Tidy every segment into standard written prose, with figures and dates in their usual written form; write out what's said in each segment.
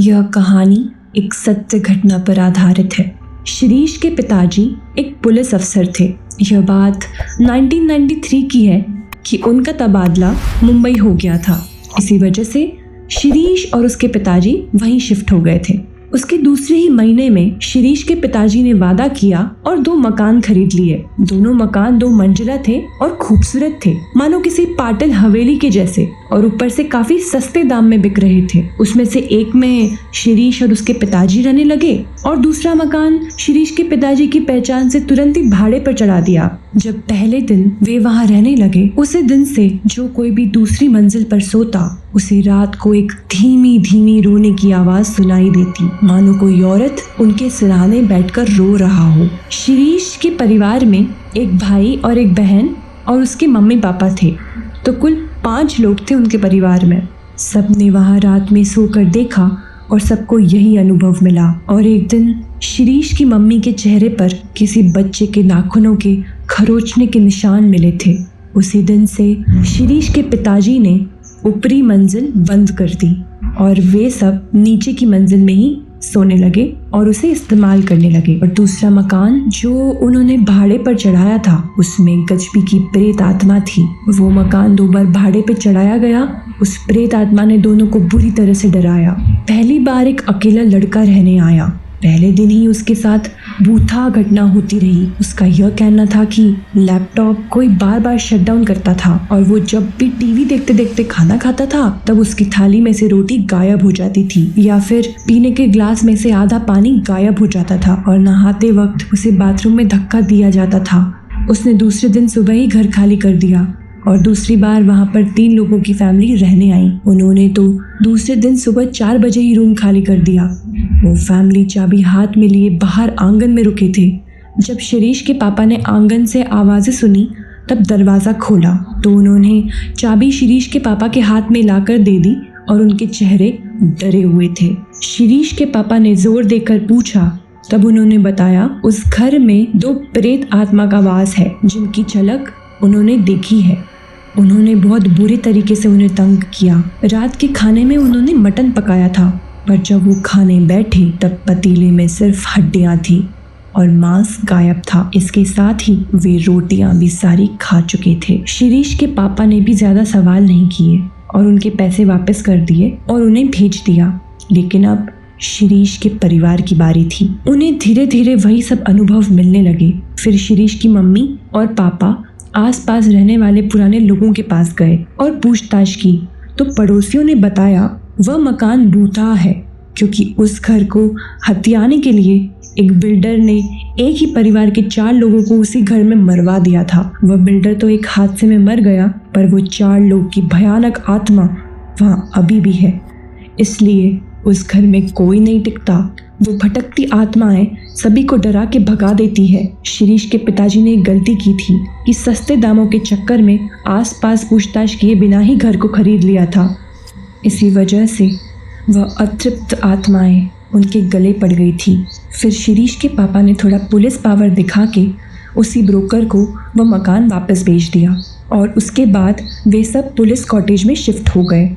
यह कहानी एक सत्य घटना पर आधारित है। शिरीष के पिताजी एक पुलिस अफसर थे। यह बात 1993 की है कि उनका तबादला मुंबई हो गया था। इसी वजह से शिरीष और उसके पिताजी वहीं शिफ्ट हो गए थे। उसके दूसरे ही महीने में शिरीष के पिताजी ने वादा किया और 2 मकान खरीद लिए। दोनों मकान 2 मंजिला थे और खूबसूरत थे, मानो किसी पाटिल हवेली के जैसे, और ऊपर से काफी सस्ते दाम में बिक रहे थे। उसमें से एक में शिरीष और उसके पिताजी रहने लगे और दूसरा मकान शिरीष के पिताजी की पहचान से तुरंत ही भाड़े पर चढ़ा दिया। जब पहले दिन वे वहां रहने लगे, उसी दिन से जो कोई भी दूसरी मंजिल पर सोता, उसी रात को एक धीमी धीमी रोने की आवाज सुनाई देती, मानो कोई औरत उनके सिरहाने बैठकर रो रहा हो। शिरीष के परिवार में एक भाई और एक बहन और उसके मम्मी पापा थे, तो कुल 5 लोग थे उनके परिवार में। सबने वहां रात में सोकर देखा और सबको यही अनुभव मिला। और एक दिन शिरीष की मम्मी के चेहरे पर किसी बच्चे के नाखूनों के खरोंचने के निशान मिले थे। उसी दिन से शिरीष के पिताजी ने ऊपरी मंजिल बंद कर दी और वे सब नीचे की मंजिल में ही सोने लगे और उसे इस्तेमाल करने लगे। और दूसरा मकान जो उन्होंने भाड़े पर चढ़ाया था, उसमें गजबी की प्रेत आत्मा थी। वो मकान 2 बार भाड़े पे चढ़ाया गया। उस प्रेत आत्मा ने दोनों को बुरी तरह से डराया। पहली बार एक अकेला लड़का रहने आया। पहले दिन ही उसके साथ भूथा घटना होती रही। उसका यह कहना था कि लैपटॉप कोई बार बार शट डाउन करता था और वो जब भी टीवी देखते देखते खाना खाता था, तब उसकी थाली में से रोटी गायब हो जाती थी, या फिर पीने के ग्लास में से आधा पानी गायब हो जाता था, और नहाते वक्त उसे बाथरूम में धक्का दिया जाता था। उसने दूसरे दिन सुबह ही घर खाली कर दिया और दूसरी बार वहां पर 3 लोगों की फैमिली रहने आई। उन्होंने तो दूसरे दिन सुबह 4 बजे ही रूम खाली कर दिया। वो फैमिली चाबी हाथ में लिए बाहर आंगन में रुके थे। जब शिरीष के पापा ने आंगन से आवाज़ें सुनी, तब दरवाज़ा खोला तो उन्होंने चाबी शिरीष के पापा के हाथ में लाकर दे दी और उनके चेहरे डरे हुए थे। शिरीष के पापा ने जोर देकर पूछा, तब उन्होंने बताया उस घर में 2 प्रेत आत्मा का वास है, जिनकी झलक उन्होंने देखी है। उन्होंने बहुत बुरे तरीके से उन्हें तंग किया। रात के खाने में उन्होंने मटन पकाया था, पर जब वो खाने बैठे तब पतीले में सिर्फ हड्डियां थी और मांस गायब था। इसके साथ ही वे रोटियां भी सारी खा चुके थे। शिरीष के पापा ने भी ज्यादा सवाल नहीं किए और उनके पैसे वापस कर दिए और उन्हें भेज दिया। लेकिन अब शिरीष के परिवार की बारी थी। उन्हें धीरे धीरे वही सब अनुभव मिलने लगे। फिर शिरीष की मम्मी और पापा आसपास रहने वाले पुराने लोगों के पास गए और पूछताछ की, तो पड़ोसियों ने बताया वह मकान भूता है, क्योंकि उस घर को हथियाने के लिए एक बिल्डर ने एक ही परिवार के 4 लोगों को उसी घर में मरवा दिया था। वह बिल्डर तो एक हादसे में मर गया, पर वो 4 लोग की भयानक आत्मा वहाँ अभी भी है। इसलिए उस घर में कोई नहीं टिकता। वो भटकती आत्माएं सभी को डरा के भगा देती है। शिरीष के पिताजी ने एक गलती की थी कि सस्ते दामों के चक्कर में आसपास पूछताछ किए बिना ही घर को खरीद लिया था। इसी वजह से वह अतृप्त आत्माएं उनके गले पड़ गई थी। फिर शिरीष के पापा ने थोड़ा पुलिस पावर दिखा के उसी ब्रोकर को वह मकान वापस भेज दिया और उसके बाद वे सब पुलिस कॉटेज में शिफ्ट हो गए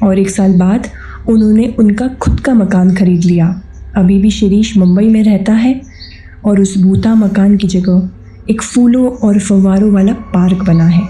और 1 साल बाद उन्होंने उनका खुद का मकान खरीद लिया। अभी भी शिरीष मुंबई में रहता है और उस भूता मकान की जगह एक फूलों और फव्वारों वाला पार्क बना है।